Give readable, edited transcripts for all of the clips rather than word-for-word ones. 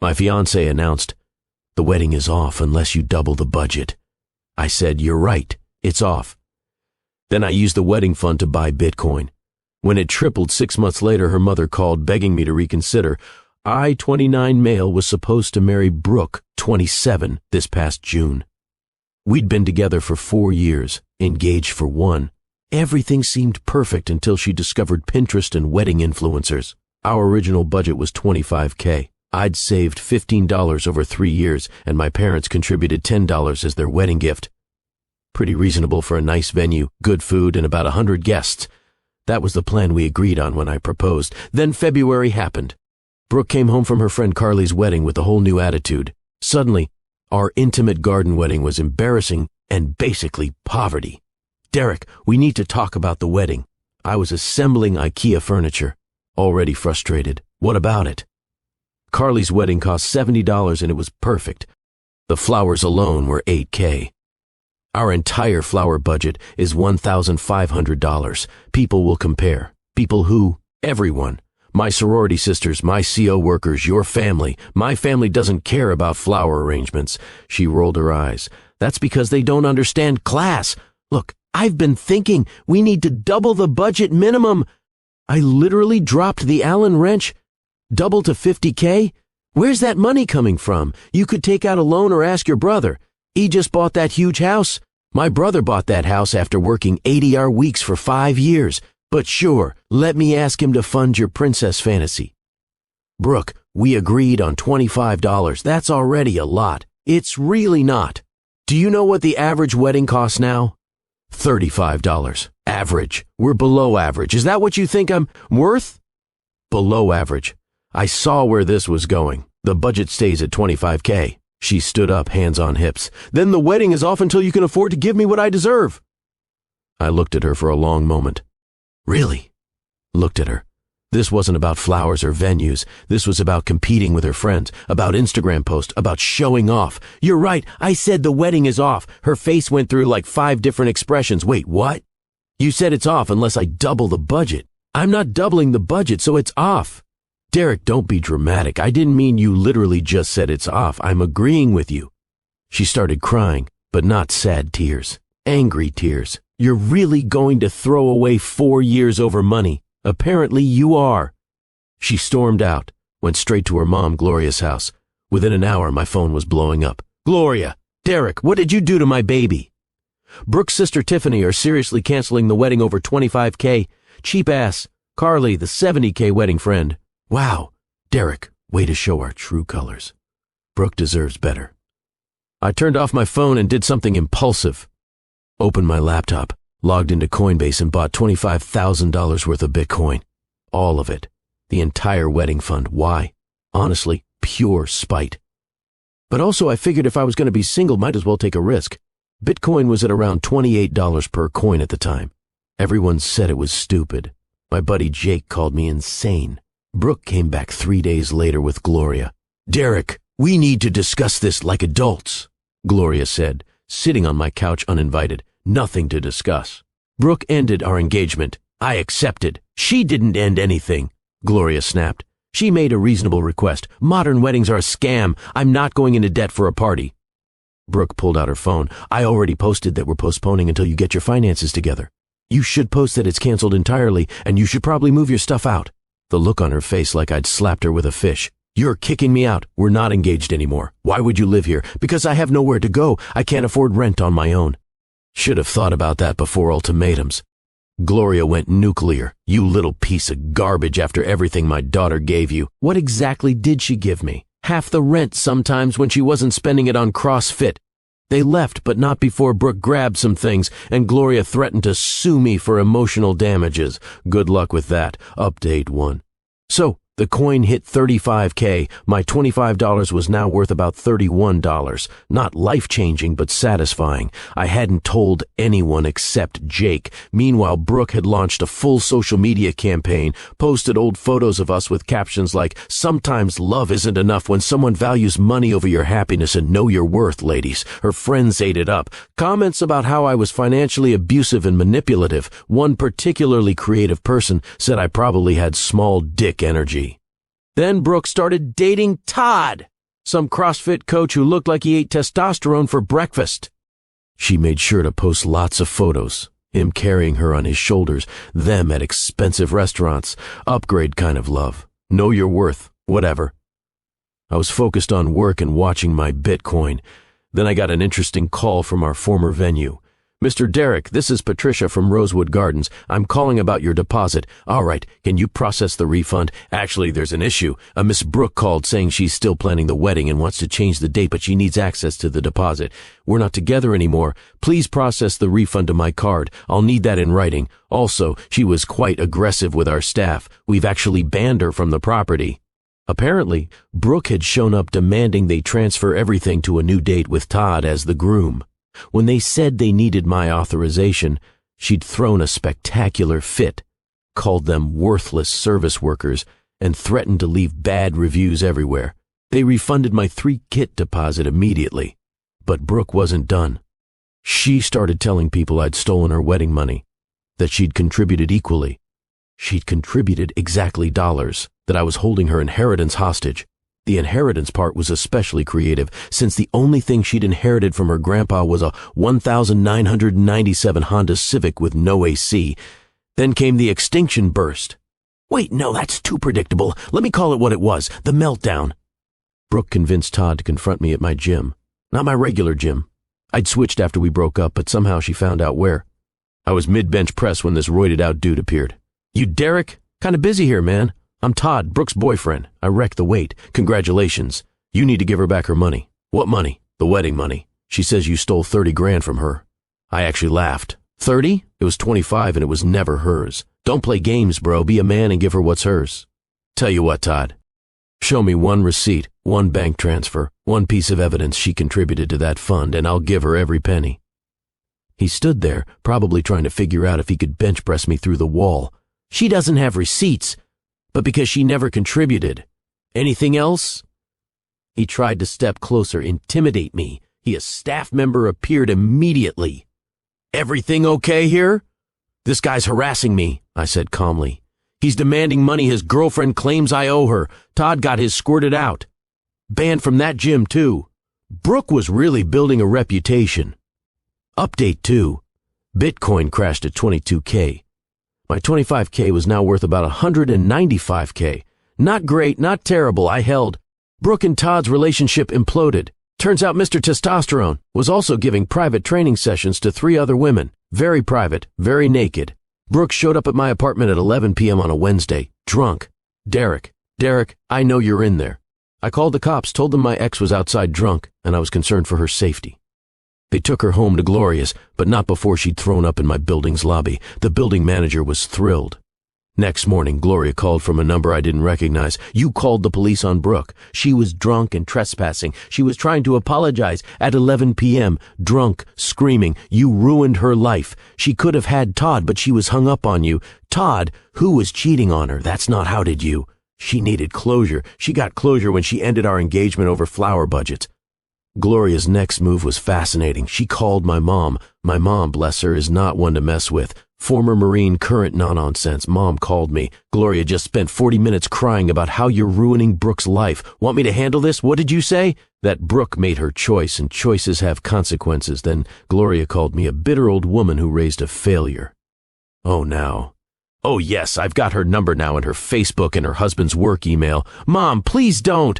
My fiancée announced, "The wedding is off unless you double the budget." I said, "You're right, it's off." Then I used the wedding fund to buy Bitcoin. When it tripled 6 months later, her mother called begging me to reconsider. I, 29 male, was supposed to marry Brooke, 27, this past June. We'd been together for 4 years, engaged for 1. Everything seemed perfect until she discovered Pinterest and wedding influencers. Our original budget was $25K. I'd saved $15 over 3 years, and my parents contributed $10 as their wedding gift. Pretty reasonable for a nice venue, good food, and about 100 guests. That was the plan we agreed on when I proposed. Then February happened. Brooke came home from her friend Carly's wedding with a whole new attitude. Suddenly, our intimate garden wedding was embarrassing and basically poverty. "Derek, we need to talk about the wedding." I was assembling IKEA furniture, already frustrated. "What about it?" Carly's wedding cost $70 and it was perfect. The flowers alone were $8K. Our entire flower budget is $1,500. People will compare. People who? Everyone. My sorority sisters, my CO workers, your family. My family doesn't care about flower arrangements. She rolled her eyes. "That's because they don't understand class. Look, I've been thinking we need to double the budget minimum." I literally dropped the Allen wrench. Double to 50K? Where's that money coming from? You could take out a loan or ask your brother. He just bought that huge house. My brother bought that house after working 80-hour weeks for 5 years. But sure, let me ask him to fund your princess fantasy. "Brooke, we agreed on $25. That's already a lot." "It's really not. Do you know what the average wedding costs now?" $35. Average. We're below average. Is that what you think I'm worth? Below average. I saw where this was going. The budget stays at $25K. She stood up, hands on hips. "Then the wedding is off until you can afford to give me what I deserve." I looked at her for a long moment. "Really?" Looked at her. This wasn't about flowers or venues. This was about competing with her friends, about Instagram posts, about showing off. "You're right. I said the wedding is off." Her face went through like 5 different expressions. "Wait, what?" "You said it's off unless I double the budget." "I'm not doubling the budget, so it's off." "Derek, don't be dramatic. I didn't mean you literally just said it's off. I'm agreeing with you." She started crying, but not sad tears. Angry tears. "You're really going to throw away 4 years over money? Apparently you are." She stormed out, went straight to her mom, Gloria's house. Within an hour, my phone was blowing up. "Gloria, Derek, what did you do to my baby?" "Brooke's sister Tiffany are seriously canceling the wedding over $25K. Cheap ass. Carly, the $70K wedding friend." "Wow, Derek, way to show our true colors. Brooke deserves better." I turned off my phone and did something impulsive. Opened my laptop, logged into Coinbase and bought $25,000 worth of Bitcoin. All of it. The entire wedding fund. Why? Honestly, pure spite. But also I figured if I was going to be single, might as well take a risk. Bitcoin was at around $28 per coin at the time. Everyone said it was stupid. My buddy Jake called me insane. Brooke came back 3 days later with Gloria. "Derek, we need to discuss this like adults," Gloria said, sitting on my couch uninvited. "Nothing to discuss." "Brooke ended our engagement. I accepted." "She didn't end anything," Gloria snapped. "She made a reasonable request. Modern weddings are a scam. I'm not going into debt for a party." Brooke pulled out her phone. "I already posted that we're postponing until you get your finances together. You should post that it's canceled entirely, and you should probably move your stuff out." The look on her face like I'd slapped her with a fish. "You're kicking me out. We're not engaged anymore. Why would you live here? Because I have nowhere to go. I can't afford rent on my own." Should have thought about that before ultimatums. Gloria went nuclear. "You little piece of garbage after everything my daughter gave you." What exactly did she give me? Half the rent sometimes when she wasn't spending it on CrossFit. They left, but not before Brooke grabbed some things, and Gloria threatened to sue me for emotional damages. Good luck with that. Update 1. So, the coin hit $35K. My $25 was now worth about $31. Not life-changing, but satisfying. I hadn't told anyone except Jake. Meanwhile, Brooke had launched a full social media campaign, posted old photos of us with captions like, "Sometimes love isn't enough when someone values money over your happiness, and know your worth, ladies." Her friends ate it up. Comments about how I was financially abusive and manipulative. One particularly creative person said I probably had small dick energy. Then Brooke started dating Todd, some CrossFit coach who looked like he ate testosterone for breakfast. She made sure to post lots of photos, him carrying her on his shoulders, them at expensive restaurants, upgrade kind of love. Know your worth, whatever. I was focused on work and watching my Bitcoin. Then I got an interesting call from our former venue. "Mr. Derek, this is Patricia from Rosewood Gardens. I'm calling about your deposit. All right, can you process the refund? Actually, there's an issue. A Miss Brooke called saying she's still planning the wedding and wants to change the date, but she needs access to the deposit. We're not together anymore. Please process the refund to my card. I'll need that in writing. Also, she was quite aggressive with our staff. We've actually banned her from the property." Apparently, Brooke had shown up demanding they transfer everything to a new date with Todd as the groom. When they said they needed my authorization, she'd thrown a spectacular fit, called them worthless service workers, and threatened to leave bad reviews everywhere. They refunded my 3-kit deposit immediately. But Brooke wasn't done. She started telling people I'd stolen her wedding money, that she'd contributed equally. She'd contributed exactly dollars, that I was holding her inheritance hostage. The inheritance part was especially creative, since the only thing she'd inherited from her grandpa was a 1997 Honda Civic with no AC. Then came the extinction burst. Wait, no, that's too predictable. Let me call it what it was, the meltdown. Brooke convinced Todd to confront me at my gym. Not my regular gym. I'd switched after we broke up, but somehow she found out where. I was mid-bench press when this roided-out dude appeared. "You Derek? Kinda busy here, man. I'm Todd, Brooke's boyfriend. I wrecked the weight. Congratulations. You need to give her back her money." "What money?" "The wedding money. She says you stole 30 grand from her." I actually laughed. 30? It was 25 and it was never hers. Don't play games, bro. Be a man and give her what's hers. Tell you what, Todd. Show me one receipt, one bank transfer, one piece of evidence she contributed to that fund, and I'll give her every penny. He stood there, probably trying to figure out if he could bench press me through the wall. "She doesn't have receipts, but because she never contributed. Anything else?" He tried to step closer, intimidate me. A staff member appeared immediately. "Everything okay here?" "This guy's harassing me," I said calmly. "He's demanding money his girlfriend claims I owe her. Todd got his squirted out. Banned from that gym, too." Brooke was really building a reputation. Update 2. Bitcoin crashed at 22K. My 25K was now worth about 195K. Not great, not terrible, I held. Brooke and Todd's relationship imploded. Turns out Mr. Testosterone was also giving private training sessions to 3 other women. Very private, very naked. Brooke showed up at my apartment at 11 p.m. on a Wednesday, drunk. Derek, I know you're in there." I called the cops, told them my ex was outside drunk, and I was concerned for her safety. They took her home to Gloria's, but not before she'd thrown up in my building's lobby. The building manager was thrilled. Next morning, Gloria called from a number I didn't recognize. "You called the police on Brooke. She was drunk and trespassing. She was trying to apologize at 11 p.m., drunk, screaming. You ruined her life. She could have had Todd, but she was hung up on you. Todd, who was cheating on her? That's not how did you. She needed closure. She got closure when she ended our engagement over flower budgets." Gloria's next move was fascinating. She called my mom. My mom, bless her, is not one to mess with. Former Marine, current no-nonsense. Mom called me. "Gloria just spent 40 minutes crying about how you're ruining Brooke's life. Want me to handle this? What did you say?" That Brooke made her choice, and choices have consequences. Then Gloria called me a bitter old woman who raised a failure. Oh yes, I've got her number now and her Facebook and her husband's work email. "Mom, please don't."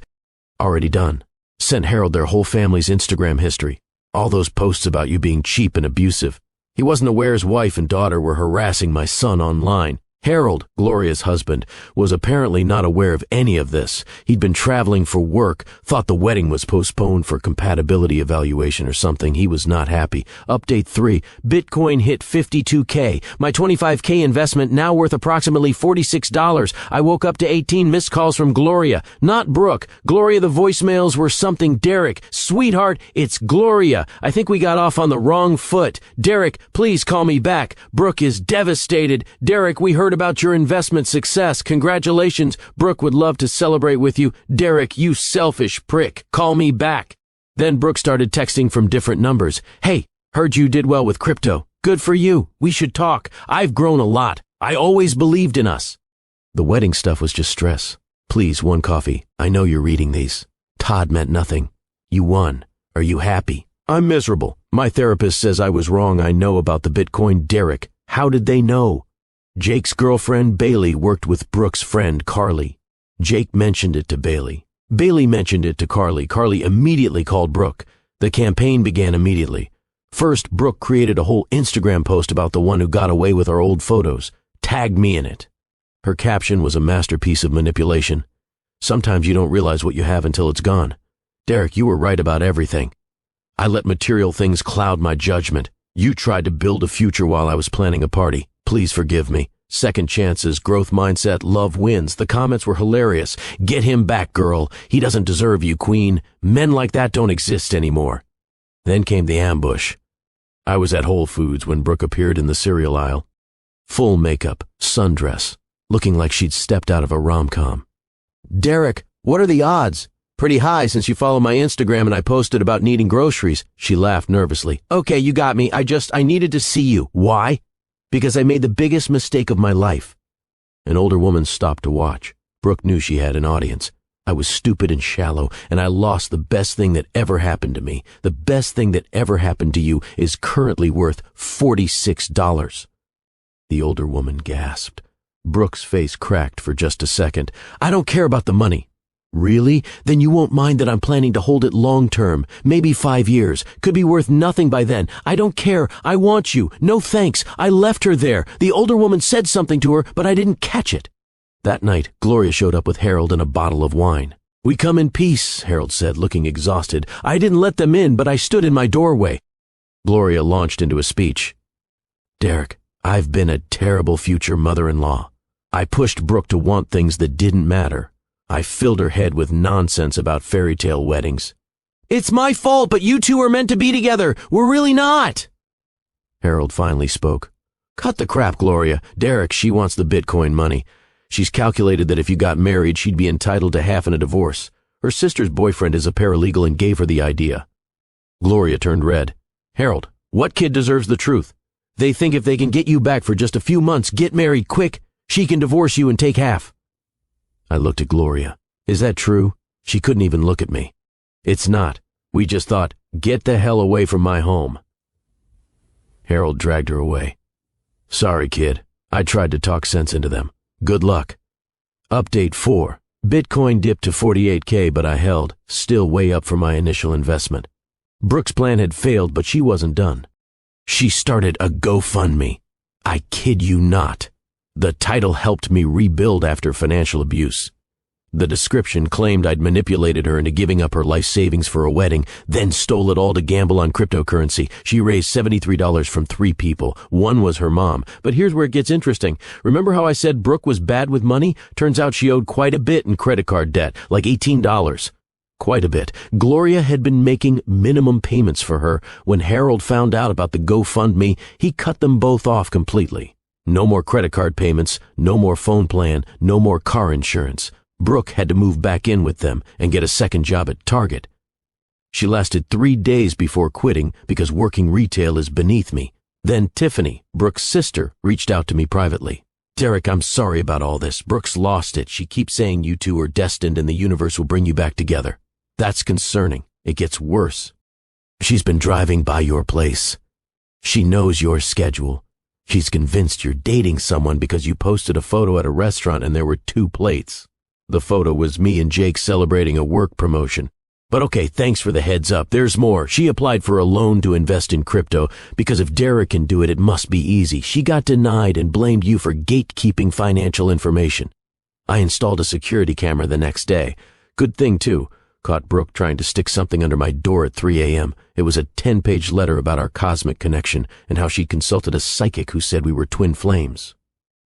Already done. Sent Harold their whole family's Instagram history. All those posts about you being cheap and abusive. He wasn't aware his wife and daughter were harassing my son online. Harold, Gloria's husband, was apparently not aware of any of this. He'd been traveling for work, thought the wedding was postponed for compatibility evaluation or something. He was not happy. Update 3. Bitcoin hit 52K. My 25K investment now worth approximately $46. I woke up to 18 missed calls from Gloria. Not Brooke. Gloria, the voicemails were something Derek. "Sweetheart, it's Gloria. I think we got off on the wrong foot. Derek, please call me back. Brooke is devastated. Derek, we heard about your investment success. Congratulations. Brooke would love to celebrate with you. Derek, you selfish prick. Call me back." Then Brooke started texting from different numbers. "Hey, heard you did well with crypto. Good for you. We should talk. I've grown a lot. I always believed in us." The wedding stuff was just stress. Please, one coffee. I know you're reading these. Todd meant nothing. You won. Are you happy? I'm miserable. My therapist says I was wrong. I know about the Bitcoin. Derek, how did they know? Jake's girlfriend, Bailey, worked with Brooke's friend, Qley. Jake mentioned it to Bailey. Bailey mentioned it to Qley. Qley immediately called Brooke. The campaign began immediately. First, Brooke created a whole Instagram post about the one who got away with our old photos. Tagged me in it. Her caption was a masterpiece of manipulation. Sometimes you don't realize what you have until it's gone. Derek, you were right about everything. I let material things cloud my judgment. You tried to build a future while I was planning a party. Please forgive me. Second chances, growth mindset, love wins. The comments were hilarious. Get him back, girl. He doesn't deserve you, queen. Men like that don't exist anymore. Then came the ambush. I was at Whole Foods when Brooke appeared in the cereal aisle. Full makeup, sundress, looking like she'd stepped out of a rom-com. Derek, what are the odds? Pretty high since you follow my Instagram and I posted about needing groceries. She laughed nervously. Okay, you got me. I needed to see you. Why? Because I made the biggest mistake of my life. An older woman stopped to watch. Brooke knew she had an audience. I was stupid and shallow, and I lost the best thing that ever happened to me. The best thing that ever happened to you is currently worth $46. The older woman gasped. Brooke's face cracked for just a second. I don't care about the money. Really? Then you won't mind that I'm planning to hold it long term, maybe 5 years. Could be worth nothing by then. I don't care. I want you. No thanks. I left her there. The older woman said something to her, but I didn't catch it. That night, Gloria showed up with Harold and a bottle of wine. We come in peace, Harold said, looking exhausted. I didn't let them in, but I stood in my doorway. Gloria launched into a speech. Derek, I've been a terrible future mother-in-law. I pushed Brooke to want things that didn't matter. I filled her head with nonsense about fairy tale weddings. It's my fault, but you two are meant to be together. We're really not. Harold finally spoke. Cut the crap, Gloria. Derek, she wants the Bitcoin money. She's calculated that if you got married, she'd be entitled to half in a divorce. Her sister's boyfriend is a paralegal and gave her the idea. Gloria turned red. Harold, what kid deserves the truth? They think if they can get you back for just a few months, get married quick, she can divorce you and take half. I looked at Gloria. Is that true? She couldn't even look at me. It's not. We just thought, get the hell away from my home. Harold dragged her away. Sorry, kid. I tried to talk sense into them. Good luck. Update 4. Bitcoin dipped to 48K, but I held, still way up for my initial investment. Brooke's plan had failed, but she wasn't done. She started a GoFundMe. I kid you not. The title helped me rebuild after financial abuse. The description claimed I'd manipulated her into giving up her life savings for a wedding, then stole it all to gamble on cryptocurrency. She raised $73 from 3 people. One was her mom. But here's where it gets interesting. Remember how I said Brooke was bad with money? Turns out she owed quite a bit in credit card debt, like $18. Quite a bit. Gloria had been making minimum payments for her. When Harold found out about the GoFundMe, he cut them both off completely. No more credit card payments, no more phone plan, no more car insurance. Brooke had to move back in with them and get a second job at Target. She lasted 3 days before quitting because working retail is beneath me. Then Tiffany, Brooke's sister, reached out to me privately. Derek, I'm sorry about all this. Brooke's lost it. She keeps saying you two are destined and the universe will bring you back together. That's concerning. It gets worse. She's been driving by your place. She knows your schedule. She's convinced you're dating someone because you posted a photo at a restaurant and there were 2 plates. The photo was me and Jake celebrating a work promotion. But okay, thanks for the heads up. There's more. She applied for a loan to invest in crypto because if Derek can do it, it must be easy. She got denied and blamed you for gatekeeping financial information. I installed a security camera the next day. Good thing, too. Caught Brooke trying to stick something under my door at 3 a.m. It was a 10-page letter about our cosmic connection and how she'd consulted a psychic who said we were twin flames.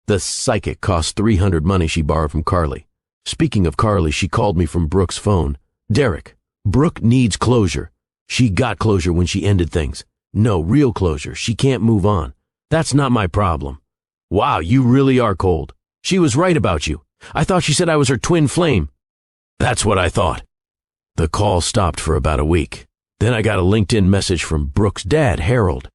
The psychic cost $300 money she borrowed from Qley. Speaking of Qley, she called me from Brooke's phone. Derek, Brooke needs closure. She got closure when she ended things. No, real closure. She can't move on. That's not my problem. Wow, you really are cold. She was right about you. I thought she said I was her twin flame. That's what I thought. The call stopped for about a week. Then I got a LinkedIn message from Brooke's dad, Harold.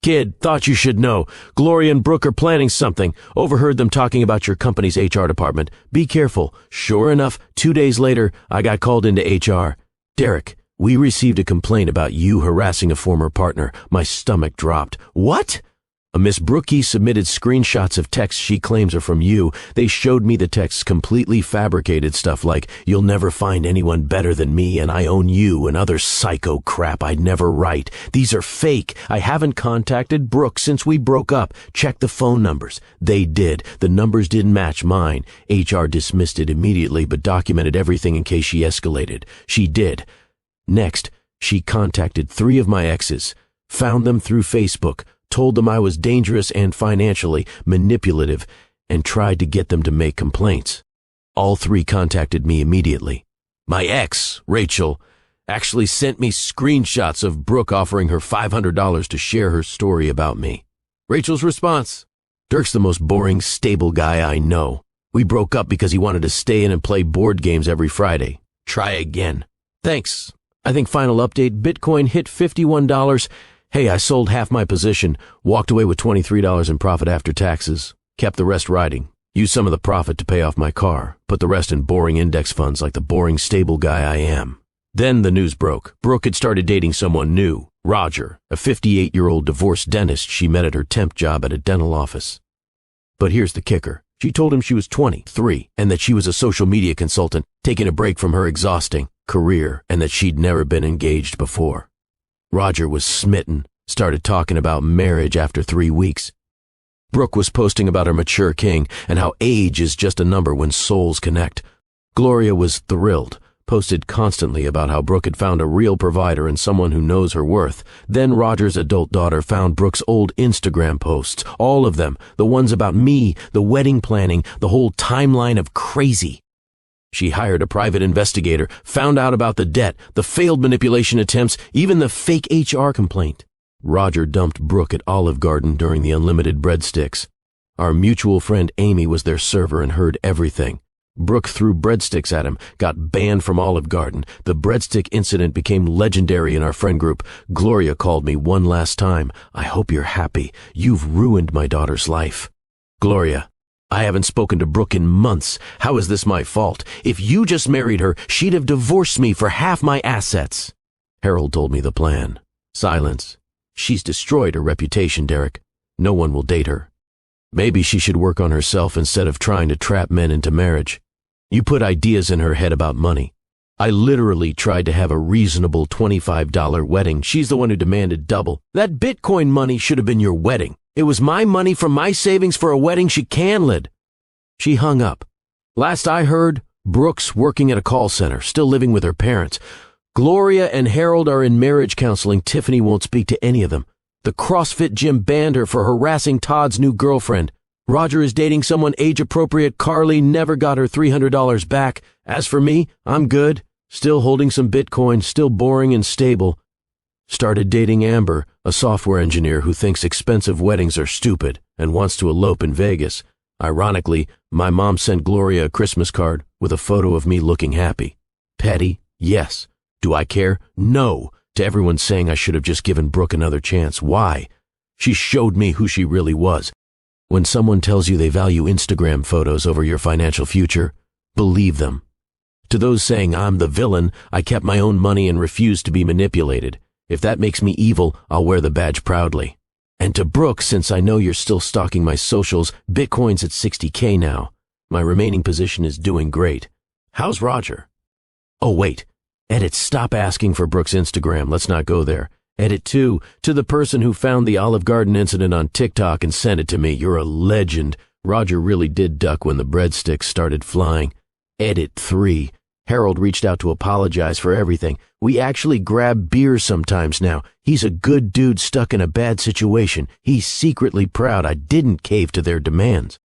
Kid, thought you should know. Gloria and Brooke are planning something. Overheard them talking about your company's HR department. Be careful. Sure enough, 2 days later, I got called into HR. Derek, we received a complaint about you harassing a former partner. My stomach dropped. What? A Miss Brookie submitted screenshots of texts she claims are from you. They showed me the texts completely fabricated stuff like, you'll never find anyone better than me and I own you and other psycho crap I'd never write. These are fake. I haven't contacted Brooke since we broke up. Check the phone numbers. They did. The numbers didn't match mine. HR dismissed it immediately but documented everything in case she escalated. She did. Next, she contacted 3 of my exes, found them through Facebook, told them I was dangerous and financially manipulative, and tried to get them to make complaints. All 3 contacted me immediately. My ex, Rachel, actually sent me screenshots of Brooke offering her $500 to share her story about me. Rachel's response: Dirk's the most boring, stable guy I know. We broke up because he wanted to stay in and play board games every Friday. Try again. Thanks. I think final update, Bitcoin hit $51. Hey, I sold half my position, walked away with $23 in profit after taxes, kept the rest riding, used some of the profit to pay off my car, put the rest in boring index funds like the boring stable guy I am. Then the news broke. Brooke had started dating someone new, Roger, a 58-year-old divorced dentist she met at her temp job at a dental office. But here's the kicker. She told him she was 23 and that she was a social media consultant taking a break from her exhausting career and that she'd never been engaged before. Roger was smitten, started talking about marriage after 3 weeks. Brooke was posting about her mature king and how age is just a number when souls connect. Gloria was thrilled, posted constantly about how Brooke had found a real provider and someone who knows her worth. Then Roger's adult daughter found Brooke's old Instagram posts, all of them, the ones about me, the wedding planning, the whole timeline of crazy. She hired a private investigator, found out about the debt, the failed manipulation attempts, even the fake HR complaint. Roger dumped Brooke at Olive Garden during the unlimited breadsticks. Our mutual friend Amy was their server and heard everything. Brooke threw breadsticks at him, got banned from Olive Garden. The breadstick incident became legendary in our friend group. Gloria called me one last time. I hope you're happy. You've ruined my daughter's life. Gloria, I haven't spoken to Brooke in months. How is this my fault? If you just married her, she'd have divorced me for half my assets. Harold told me the plan. Silence. She's destroyed her reputation, Derek. No one will date her. Maybe she should work on herself instead of trying to trap men into marriage. You put ideas in her head about money. I literally tried to have a reasonable $25 wedding. She's the one who demanded double. That Bitcoin money should have been your wedding. It was my money from my savings for a wedding she canceled. She hung up. Last I heard, Brooke's working at a call center, still living with her parents. Gloria and Harold are in marriage counseling. Tiffany won't speak to any of them. The CrossFit gym banned her for harassing Todd's new girlfriend. Roger is dating someone age-appropriate. Carly never got her $300 back. As for me, I'm good. Still holding some Bitcoin, still boring and stable. Started dating Amber, a software engineer who thinks expensive weddings are stupid and wants to elope in Vegas. Ironically, my mom sent Gloria a Christmas card with a photo of me looking happy. Petty? Yes. Do I care? No. To everyone saying I should have just given Brooke another chance. Why? She showed me who she really was. When someone tells you they value Instagram photos over your financial future, believe them. To those saying I'm the villain, I kept my own money and refused to be manipulated. If that makes me evil, I'll wear the badge proudly. And to Brooke, since I know you're still stalking my socials, Bitcoin's at 60K now. My remaining position is doing great. How's Roger? Oh, wait. Edit, stop asking for Brooke's Instagram. Let's not go there. Edit 2, to the person who found the Olive Garden incident on TikTok and sent it to me. You're a legend. Roger really did duck when the breadsticks started flying. Edit 3, Harold reached out to apologize for everything. We actually grab beers sometimes now. He's a good dude stuck in a bad situation. He's secretly proud I didn't cave to their demands.